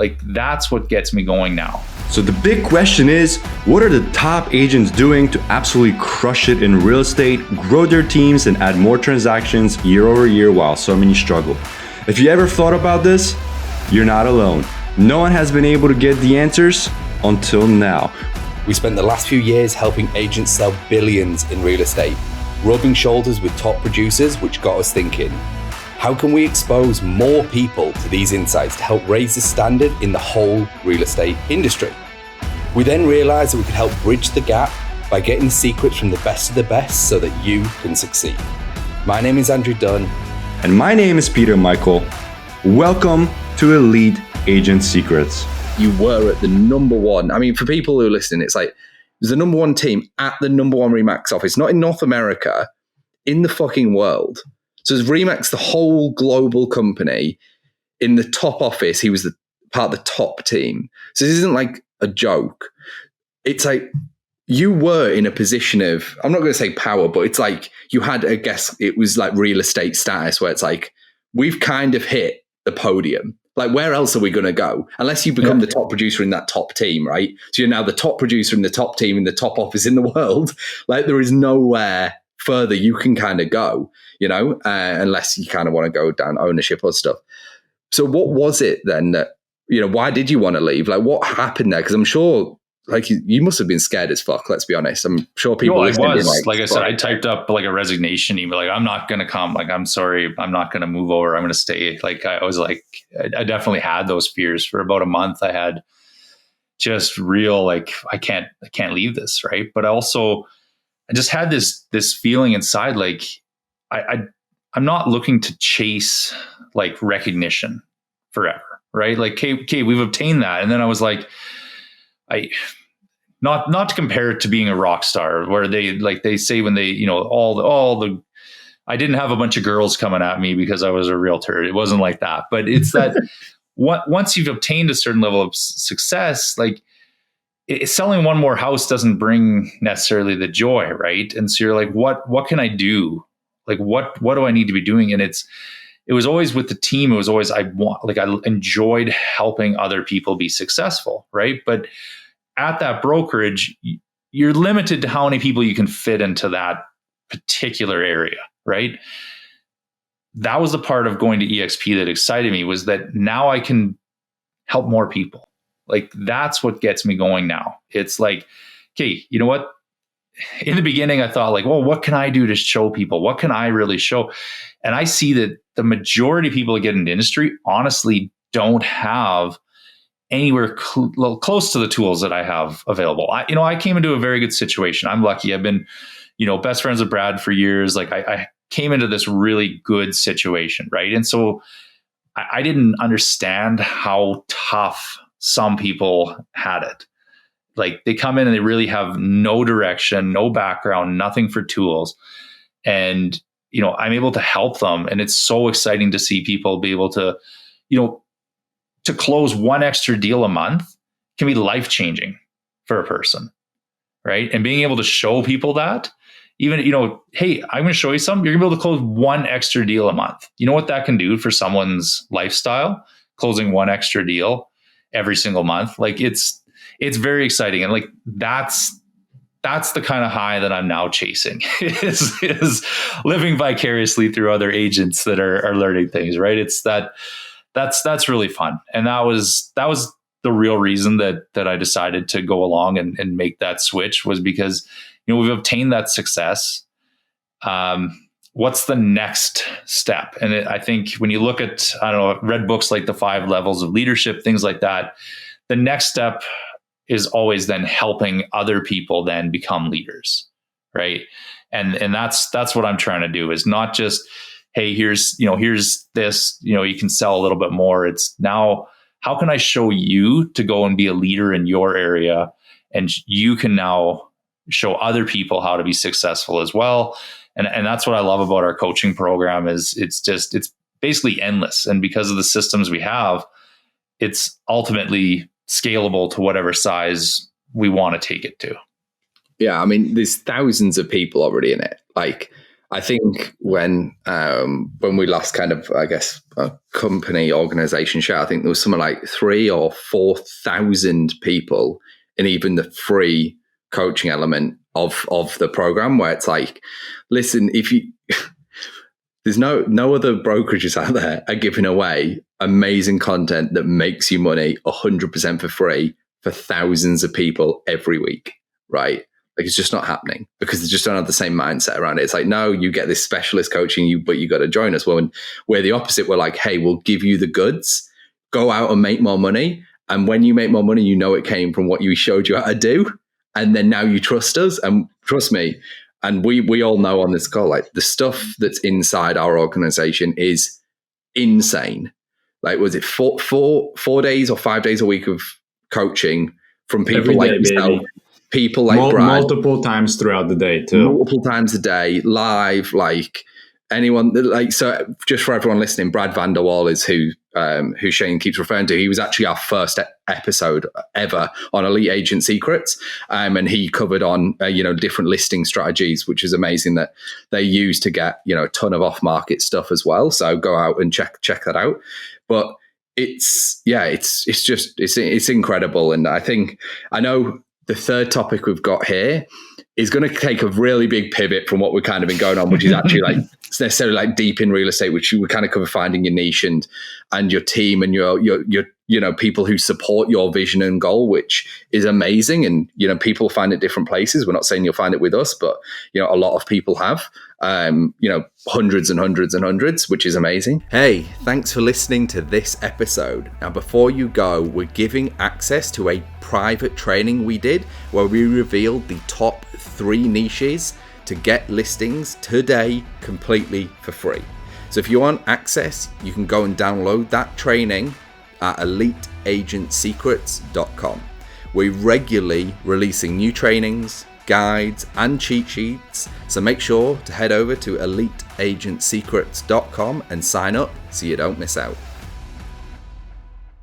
Like, that's what gets me going now. So the big question is, what are the top agents doing to absolutely crush it in real estate, grow their teams, and add more transactions year over year while so many struggle? If you ever thought about this, you're not alone. No one has been able to get the answers until now. We spent the last few years helping agents sell billions in real estate, rubbing shoulders with top producers, which got us thinking, how can we expose more people to these insights to help raise the standard in the whole real estate industry? We then realized that we could help bridge the gap by getting the secrets from the best of the best so that you can succeed. My name is Andrew Dunn. And my name is Peter Michael. Welcome to Elite Agent Secrets. You were at the number one. I mean, for people who are listening, it's like, it was the number one team at the number one Remax office, not in North America, in the fucking world. So as Remax, the whole global company, in the top office, he was part of the top team. So this isn't like a joke. It's like you were in a position of, I'm not going to say power, but it's like you had, I guess it was like real estate status where it's like, we've kind of hit the podium. Like, where else are we going to go? Unless you become the top producer in that top team, right? So you're now the top producer in the top team in the top office in the world. Like, there is nowhere further you can kind of go, you know, unless you kind of want to go down ownership or stuff. So what was it then that, you know, why did you want to leave? Like, what happened there? Because I'm sure, like, you must have been scared as fuck, let's be honest. I'm sure people like I said, I typed up like a resignation email, like, I'm not going to come, like, I'm sorry, I'm not going to move over, I'm going to stay. Like, I was like, I definitely had those fears for about a month. I had just real, like, I can't leave this, right? But I just had this feeling inside, like, I'm not looking to chase like recognition forever, right? Like, okay, we've obtained that. And then I was like, not to compare it to being a rock star, where they say when they, you know, all the I didn't have a bunch of girls coming at me because I was a realtor. It wasn't like that. But it's that once you've obtained a certain level of success, like, selling one more house doesn't bring necessarily the joy, right? And so you're like, what can I do? Like, what do I need to be doing? And it was always with the team. It was always, I enjoyed helping other people be successful, right? But at that brokerage, you're limited to how many people you can fit into that particular area, right? That was the part of going to EXP that excited me, was that now I can help more people. Like, that's what gets me going now. It's like, okay, you know what? In the beginning, I thought, like, well, what can I do to show people? What can I really show? And I see that the majority of people that get into industry honestly don't have anywhere close to the tools that I have available. I came into a very good situation. I'm lucky. I've been, best friends with Brad for years. Like, I came into this really good situation, right? And so I didn't understand how tough some people had it. Like, they come in and they really have no direction, no background, nothing for tools. And, I'm able to help them. And it's so exciting to see people be able to, to close one extra deal a month can be life-changing for a person, right? And being able to show people that, even, hey, I'm going to show you something. You're going to be able to close one extra deal a month. You know what that can do for someone's lifestyle? Closing one extra deal every single month. Like, it's very exciting. And like, that's the kind of high that I'm now chasing is living vicariously through other agents that are learning things, right? It's that's really fun. And that was the real reason that I decided to go along and make that switch, was because, we've obtained that success. What's the next step? And I think when you look at, read books like The 5 Levels of Leadership, things like that, the next step is always then helping other people then become leaders, right? And that's what I'm trying to do, is not just, hey, here's this, you can sell a little bit more. It's now, how can I show you to go and be a leader in your area? And you can now show other people how to be successful as well. And that's what I love about our coaching program, is it's basically endless. And because of the systems we have, it's ultimately scalable to whatever size we want to take it to. Yeah, I mean, there's thousands of people already in it. Like, I think when we last kind of, I guess, a company organization share, I think there was something like 3,000 or 4,000 people in even the free coaching element of the program, where it's like, listen, if you there's no other brokerages out there are giving away amazing content that makes you money 100% for free for thousands of people every week, right? Like, it's just not happening because they just don't have the same mindset around it. It's like, no, you get this specialist coaching, but you got to join us. Well, when we're the opposite, we're like, hey, we'll give you the goods, go out and make more money. And when you make more money, you know it came from what you showed you how to do. And then now you trust us, and trust me. And we all know on this call, like, the stuff that's inside our organization is insane. Like, was it four days or 5 days a week of coaching from people like yourself, baby. People like Brad, multiple times throughout the day too, multiple times a day, live, like anyone. Like, so just for everyone listening, Brad Vanderwall is who Shane keeps referring to. He was actually our first episode ever on Elite Agent Secrets, and he covered on different listing strategies, which is amazing that they use to get a ton of off market stuff as well. So go out and check that out. But it's incredible, and I know the third topic we've got here is going to take a really big pivot from what we've kind of been going on, which is actually like necessarily like deep in real estate, which you would kind of cover finding your niche and your team and your people who support your vision and goal, which is amazing. And people find it different places. We're not saying you'll find it with us, but a lot of people have hundreds and hundreds and hundreds, which is amazing. Hey, thanks for listening to this episode. Now, before you go, we're giving access to a private training we did where we revealed the top 3 niches to get listings today completely for free. So if you want access, you can go and download that training at eliteagentsecrets.com. We're regularly releasing new trainings, guides, and cheat sheets, so make sure to head over to eliteagentsecrets.com and sign up so you don't miss out.